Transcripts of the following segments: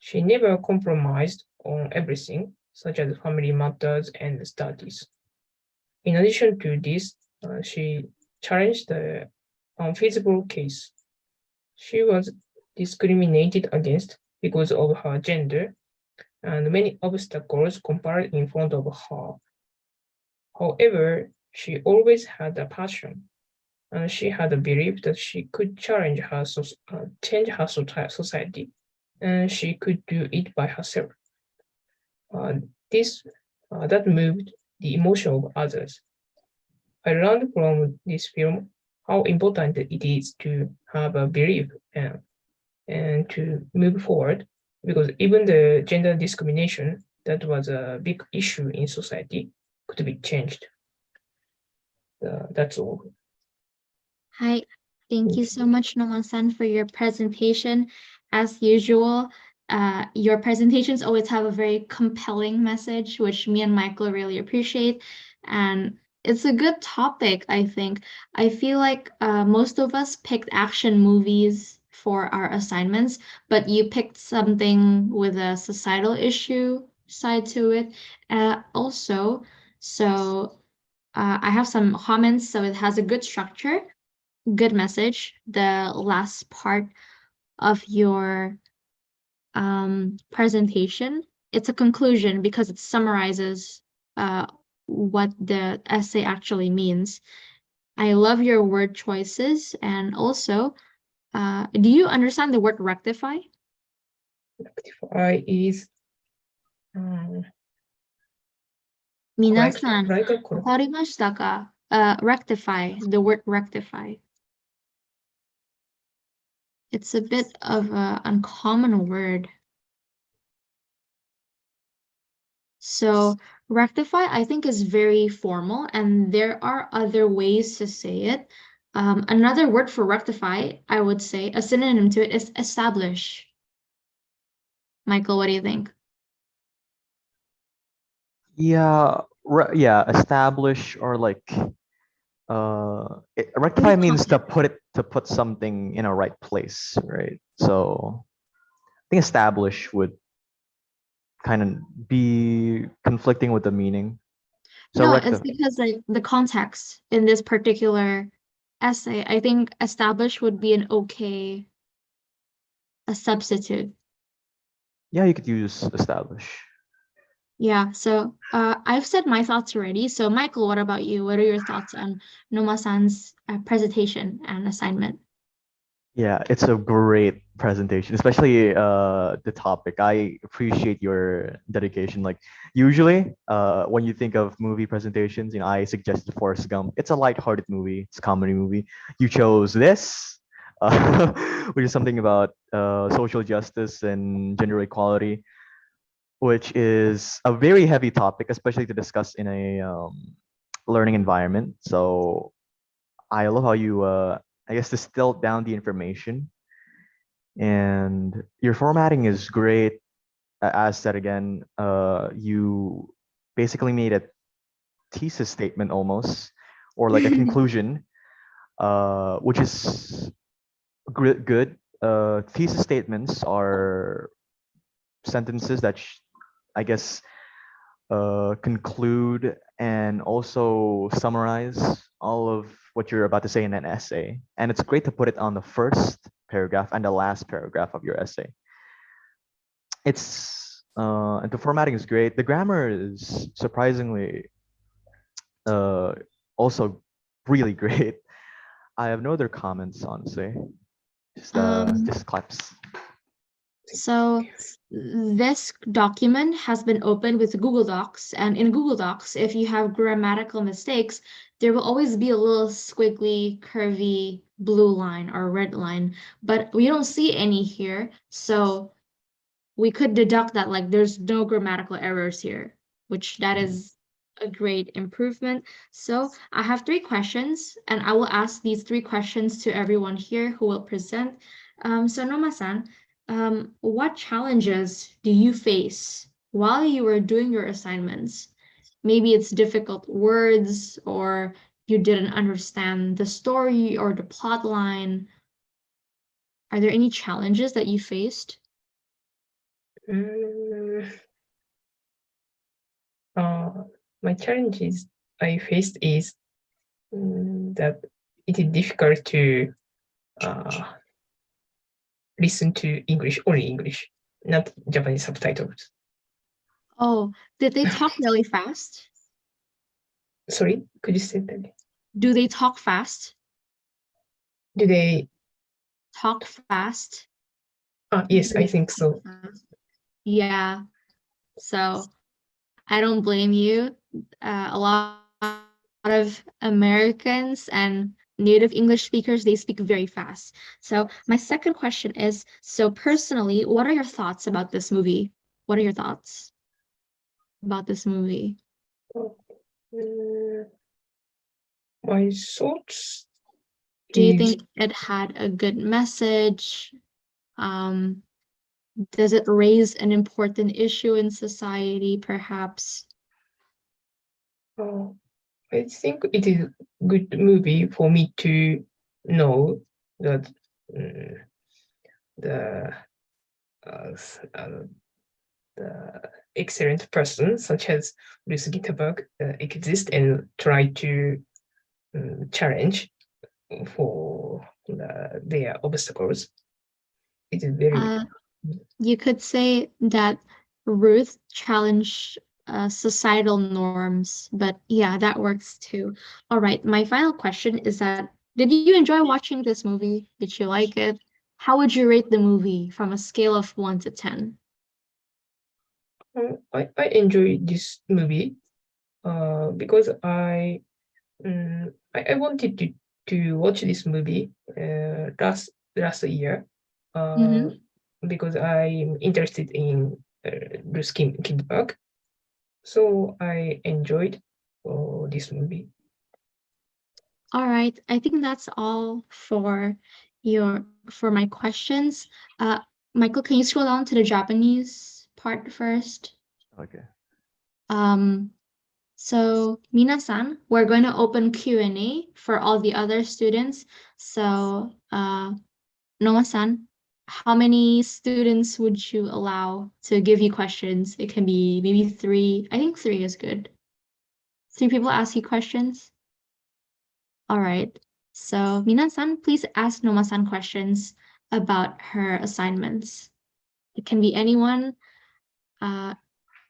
She never compromised on everything, such as family matters and studies. In addition to this, she challenged the unfeasible case. She was discriminated against because of her gender, and many obstacles compared in front of her. However, she always had a passion, and she had a belief that she could change her society, and she could do it by herself. That moved the emotion of others. I learned from this film how important it is to have a belief and to move forward, because even the gender discrimination that was a big issue in society could be changed. That's all. Hi, thank you so much, Noma-san, for your presentation. As usual, your presentations always have a very compelling message, which me and Michael really appreciate. And it's a good topic, I think. I feel like most of us picked action movies for our assignments, but you picked something with a societal issue side to it also. So I have some comments, so it has a good structure, good message. The last part of your presentation, it's a conclusion because it summarizes what the essay actually means. I love your word choices, and also, do you understand the word rectify? Rectify is 皆さん、わかりましたか? Rectify, the word rectify. It's a bit of an uncommon word. So rectify, I think, is very formal, and there are other ways to say it. Another word for rectify, I would say, a synonym to it is establish. Michael, what do you think? Yeah, establish, or like rectify means to put something in a right place, right? So I think establish would kind of be conflicting with the meaning. So no, it's because like the context in this particular essay, I think establish would be a substitute. Yeah, you could use establish. Yeah, so I've said my thoughts already. So Michael, what about you? What are your thoughts on Noma-san's presentation and assignment? Yeah, it's a great presentation, especially the topic. I appreciate your dedication. Like usually, when you think of movie presentations, I suggest Forrest Gump. It's a lighthearted movie. It's a comedy movie. You chose this, which is something about social justice and gender equality, which is a very heavy topic, especially to discuss in a learning environment. So I love how you, I guess, distilled down the information, and your formatting is great. As said again, you basically made a thesis statement almost, or like a conclusion, which is good. Thesis statements are sentences that I guess conclude and also summarize all of what you're about to say in an essay. And it's great to put it on the first paragraph and the last paragraph of your essay. And the formatting is great. The grammar is surprisingly also really great. I have no other comments, honestly. Just claps. So this document has been opened with Google Docs, and in Google Docs, if you have grammatical mistakes, there will always be a little squiggly, curvy blue line or red line, but we don't see any here. So we could deduct that like there's no grammatical errors here, which that is a great improvement. So I have 3 questions, and I will ask these 3 questions to everyone here who will present. So Noma-san, what challenges do you face while you were doing your assignments? Maybe it's difficult words, or you didn't understand the story or the plot line. Are there any challenges that you faced? Mm, my challenges I faced is that it is difficult to listen to English, only English, not Japanese subtitles. Oh, did they talk really fast? Sorry, could you say that again? Do they talk fast? Do they? Talk fast? Yes, I think so. Yeah. So I don't blame you. A lot of Americans and native English speakers, they speak very fast. So my second question is, so personally, what are your thoughts about this movie? What are your thoughts about this movie? My thoughts. Do you think it had a good message? Does it raise an important issue in society, perhaps? I think it is a good movie for me to know that the excellent person such as Ruth Gitterberg exist and try to challenge for their obstacles. It is very. You could say that Ruth challenged societal norms, but yeah, that works too. All right, my final question is that, did you enjoy watching this movie? Did you like it? How would you rate the movie from a scale of 1 to 10? I enjoy this movie because I wanted to watch this movie last year because I'm interested in Ruth Gitterberg. So I enjoyed this movie. All right, I think that's all for my questions. Michael, can you scroll down to the Japanese part first? Okay. So Mina-san, we're going to open Q&A for all the other students. So Noah-san, how many students would you allow to give you questions? It can be maybe 3. I think 3 is good. 3 people ask you questions. All right. So Mina-san, please ask Noma-san questions about her assignments. It can be anyone.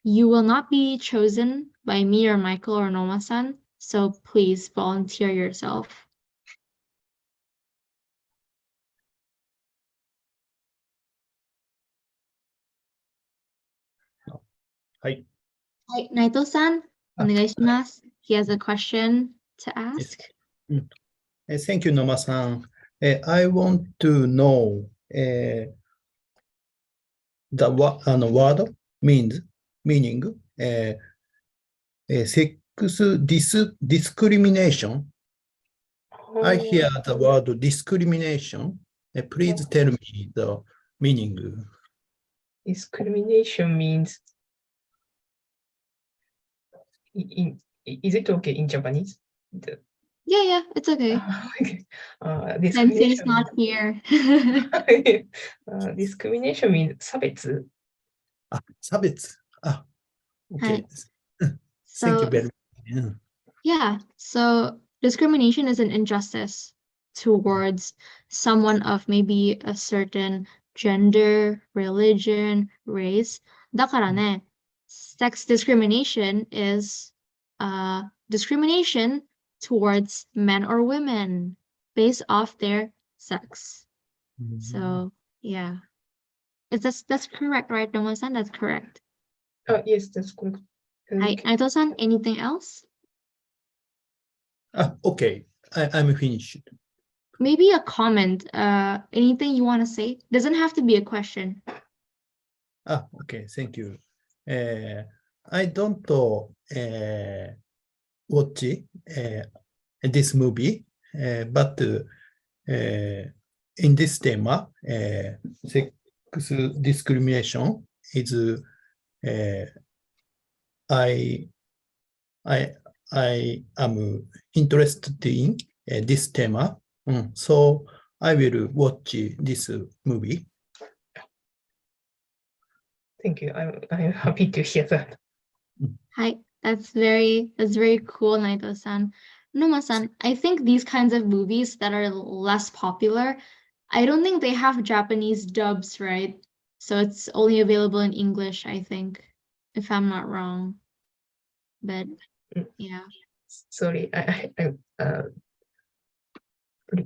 You will not be chosen by me or Michael or Noma-san, so please volunteer yourself. Hi. Hi, Naito-san, onegaishimasu. He has a question to ask. Thank you, Noma-san. I want to know the word meaning sex discrimination. I hear the word discrimination. Please tell me the meaning. Discrimination means. Is it okay in Japanese? Yeah, it's okay. Sensei's not here. Discrimination means 差別. 差別. Okay. So, Thank you very much. Yeah, so discrimination is an injustice towards someone of maybe a certain gender, religion, race. だからね, sex discrimination is discrimination towards men or women based off their sex. So, yeah. That's correct, right, Noma-san? That's correct. Yes, that's correct. Naito-san, anything else? Okay, I'm finished. Maybe a comment, anything you want to say? Doesn't have to be a question. Okay, thank you. I don't watch this movie, but in this theme, sex discrimination is I am interested in this theme, so I will watch this movie. Thank you. I'm happy to hear that. Hi, that's very cool, Naito-san. Noma-san, I think these kinds of movies that are less popular, I don't think they have Japanese dubs, right? So it's only available in English, I think, if I'm not wrong. But yeah. Sorry,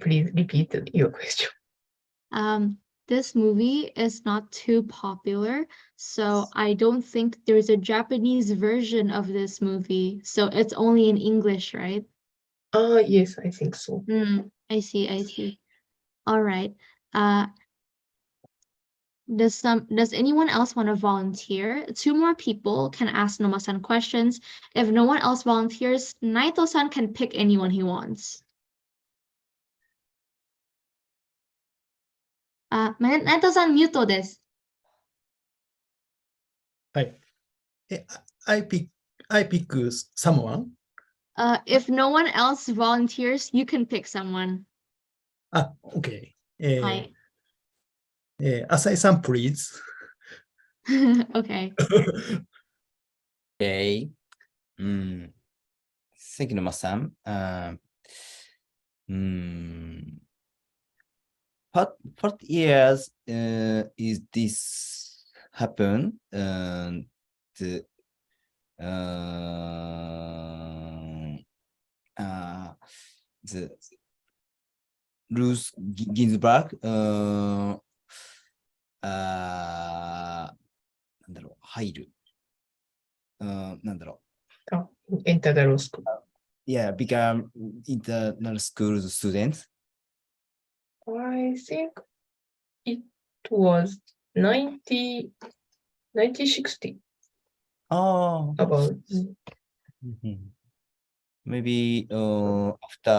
please repeat your question. This movie is not too popular, so I don't think there's a Japanese version of this movie. So it's only in English, right? Yes, I think so. I see. All right. Does anyone else want to volunteer? 2 more people can ask Noma-san questions. If no one else volunteers, Naito-san can pick anyone he wants. Naito-san, mute です。はい。I pick someone. If no one else volunteers, you can pick someone. OK。はい。浅井さん、please. Okay. Okay. Thank you, Noma-san. What years is this happen? The Ruth Ginsburg なんだろう、入る。なんだろう。Enter the law school. Yeah, become international school students. I think it was 1960. Oh. About. Maybe after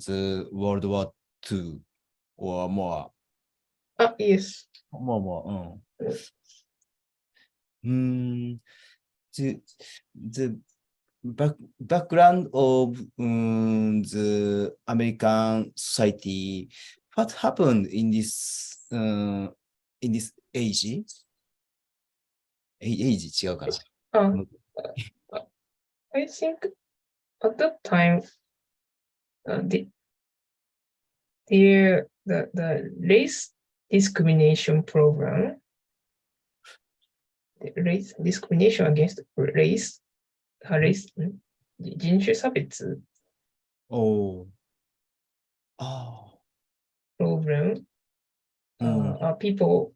the World War II or more. Yes. More. The background of the American society. What happened in this age? Age 違うかな。I think at that time, the race discrimination program, the race discrimination against race, 人種差別 program, people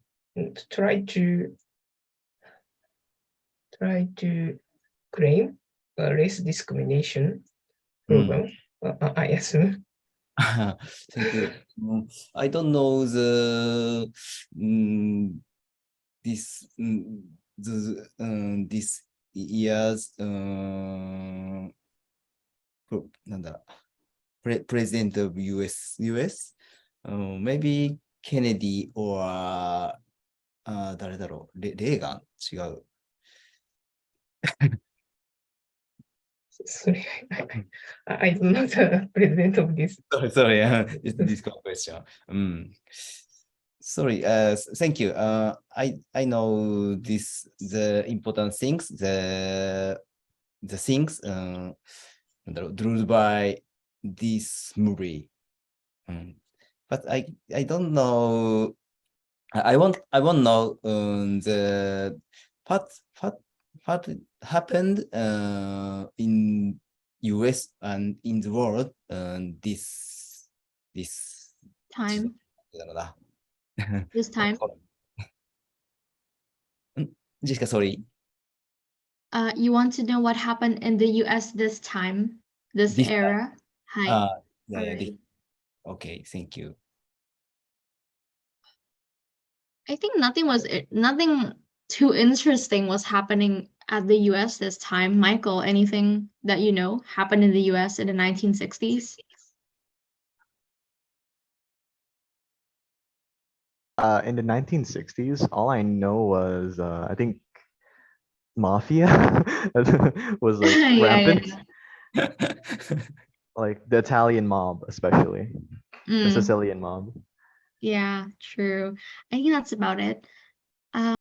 try to claim a race discrimination program. I assume. Thank you. I don't know this year's president of US. Maybe Kennedy or 誰だろう、レーガン違う。Sorry, I don't know the president of this. Sorry, this question. Sorry, thank you. I know the important things, the things drawn by this movie. But I don't know. I want know the what happened in US and in the world this time. This time. Jessica, sorry. You want to know what happened in the US this time, this era? Hi. Okay, thank you. I think nothing too interesting was happening at the US this time. Michael, anything that you know happened in the US in the 1960s? In the 1960s, all I know was I think mafia was like rampant. Like the Italian mob, especially the Sicilian mob. Yeah, true. I think that's about it. Uh,